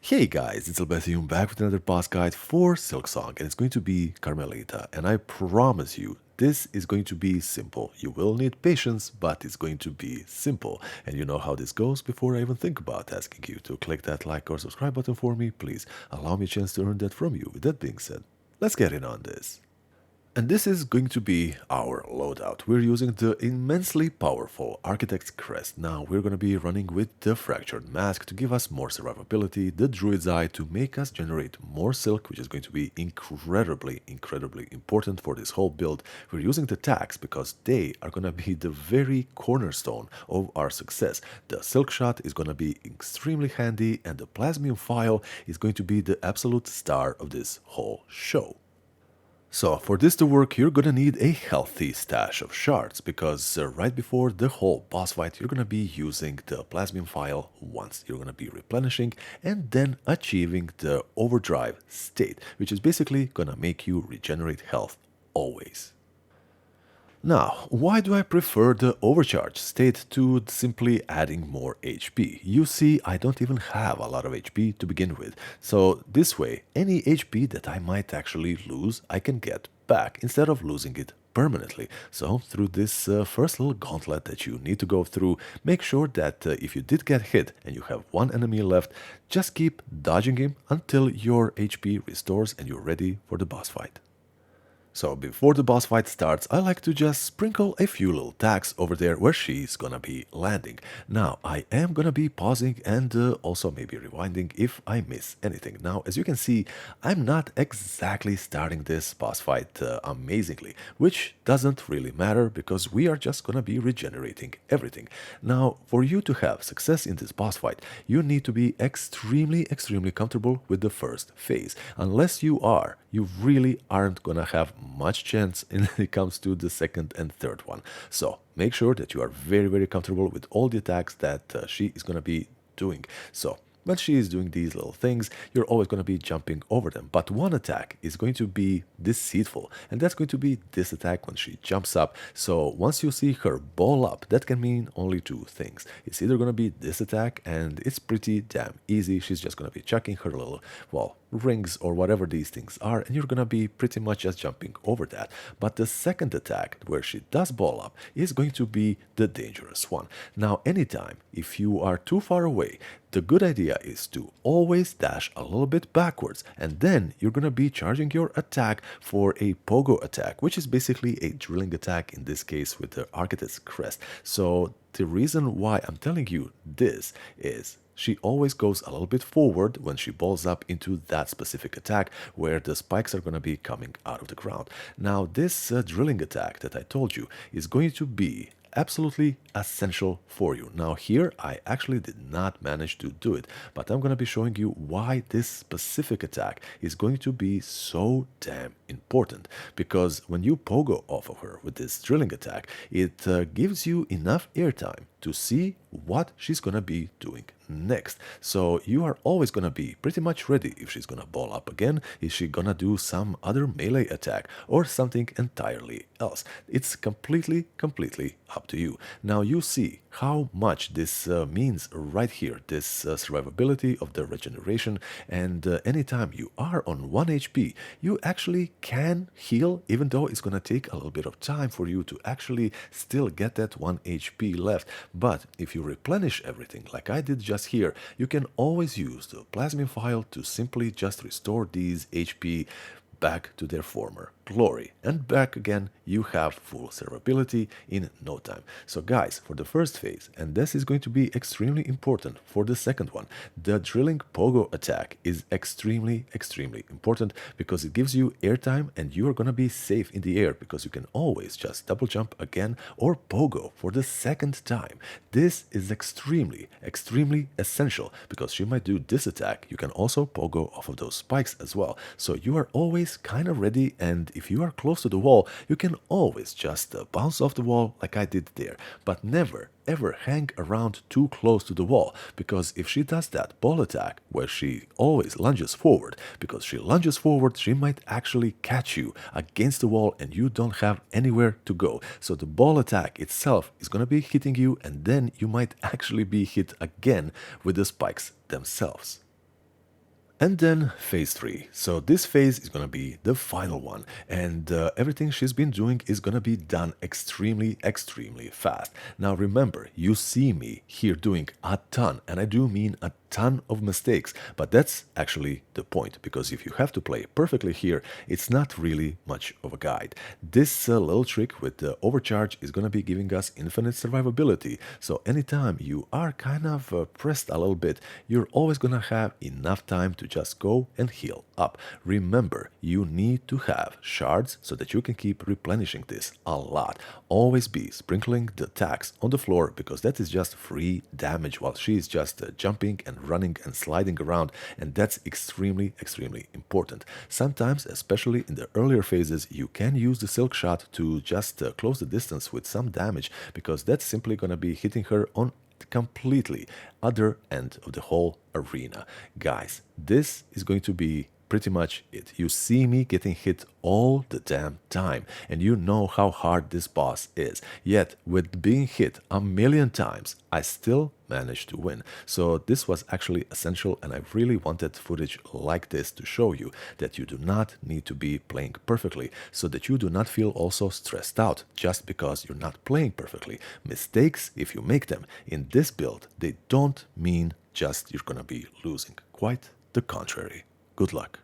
Hey guys, it's Albertium back with another boss guide for Silksong, and it's going to be Karmelita. And I promise you, this is going to be simple. You will need patience, but it's going to be simple. And you know how this goes. Before I even think about asking you to click that like or subscribe button for me, please allow me a chance to earn that from you. With that being said, let's get in on this. And this is going to be our loadout. We're using the immensely powerful Architect's Crest. Now we're going to be running with the Fractured Mask to give us more survivability, the Druid's Eye to make us generate more silk, which is going to be incredibly important for this whole build. We're using the tags because they are going to be the very cornerstone of our success. The Silk Shot is going to be extremely handy, and the Plasmium File is going to be the absolute star of this whole show. So for this to work, you're gonna need a healthy stash of shards, because right before the whole boss fight, you're gonna be using the Plasmium File once. You're gonna be replenishing and then achieving the Overdrive state, which is basically gonna make you regenerate health always. Now, why do I prefer the overcharge state to simply adding more HP? You see, I don't even have a lot of HP to begin with, so this way, any HP that I might actually lose, I can get back instead of losing it permanently. So through this first little gauntlet that you need to go through, make sure that if you did get hit and you have one enemy left, just keep dodging him until your HP restores and you're ready for the boss fight. So before the boss fight starts, I like to just sprinkle a few little tags over there where she's gonna be landing. Now, I am gonna be pausing and also maybe rewinding if I miss anything. Now, as you can see, I'm not exactly starting this boss fight amazingly, which doesn't really matter because we are just gonna be regenerating everything. Now, for you to have success in this boss fight, you need to be extremely comfortable with the first phase. Unless you are, you really aren't gonna have much chance when it comes to the second and third one. So make sure that you are very comfortable with all the attacks that she is gonna be doing. So when she is doing these little things, you're always going to be jumping over them. But one attack is going to be deceitful, and that's going to be this attack when she jumps up. So once you see her ball up, that can mean only two things. It's either going to be this attack, and it's pretty damn easy. She's just going to be chucking her little, well, rings or whatever these things are, and you're gonna be pretty much just jumping over that. But the second attack, where she does ball up, is going to be the dangerous one. Now, anytime if you are too far away, the good idea is to always dash a little bit backwards, and then you're gonna be charging your attack for a pogo attack, which is basically a drilling attack, in this case with the Architect's Crest. So the reason why I'm telling you this is she always goes a little bit forward when she balls up into that specific attack where the spikes are going to be coming out of the ground. Now, this drilling attack that I told you is going to be absolutely essential for you. Now here I actually did not manage to do it, but I'm going to be showing you why this specific attack is going to be so damn important, because when you pogo off of her with this drilling attack, it gives you enough airtime to see what she's gonna be doing next. So you are always gonna be pretty much ready if she's gonna ball up again, is she gonna do some other melee attack or something entirely else. It's completely up to you. Now you see how much this means right here, this survivability of the regeneration, and anytime you are on 1 HP, you actually can heal, even though it's gonna take a little bit of time for you to actually still get that 1 HP left. But if you replenish everything like I did just here, you can always use the Plasmium File to simply just restore these HP back to their former glory, and back again you have full survivability in no time. So guys, for the first phase, and this is going to be extremely important for the second one, the drilling pogo attack is extremely important because it gives you airtime and you are going to be safe in the air because you can always just double jump again or pogo for the second time. This is extremely essential because she might do this attack. You can also pogo off of those spikes as well, so you are always kind of ready, and if you are close to the wall, you can always just bounce off the wall like I did there, but never ever hang around too close to the wall, because if she does that ball attack where she always lunges forward, because she lunges forward, she might actually catch you against the wall and you don't have anywhere to go. So the ball attack itself is going to be hitting you, and then you might actually be hit again with the spikes themselves. And then phase 3. So this phase is going to be the final one. And everything she's been doing is going to be done extremely, extremely fast. Now remember, you see me here doing a ton, and I do mean a ton of mistakes. But that's actually the point, because if you have to play perfectly here, it's not really much of a guide. This little trick with the overcharge is going to be giving us infinite survivability. So anytime you are kind of pressed a little bit, you're always going to have enough time to just go and heal up. Remember, you need to have shards so that you can keep replenishing this a lot. Always be sprinkling the attacks on the floor, because that is just free damage while she is just jumping and running and sliding around, and that's extremely, extremely important. Sometimes, especially in the earlier phases, you can use the silk shot to just close the distance with some damage, because that's simply going to be hitting her on completely other end of the whole arena. Guys, this is going to be pretty much it. You see me getting hit all the damn time, and you know how hard this boss is. Yet, with being hit a million times, I still managed to win. So this was actually essential, and I really wanted footage like this to show you that you do not need to be playing perfectly, so that you do not feel also stressed out just because you're not playing perfectly. Mistakes, if you make them in this build, they don't mean just you're gonna be losing. Quite the contrary. Good luck.